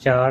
4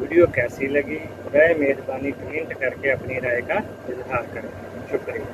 video कैसी लगी, राय मेहरबानी कमेंट करके अपनी राय का इजहार करें। शुक्रिया।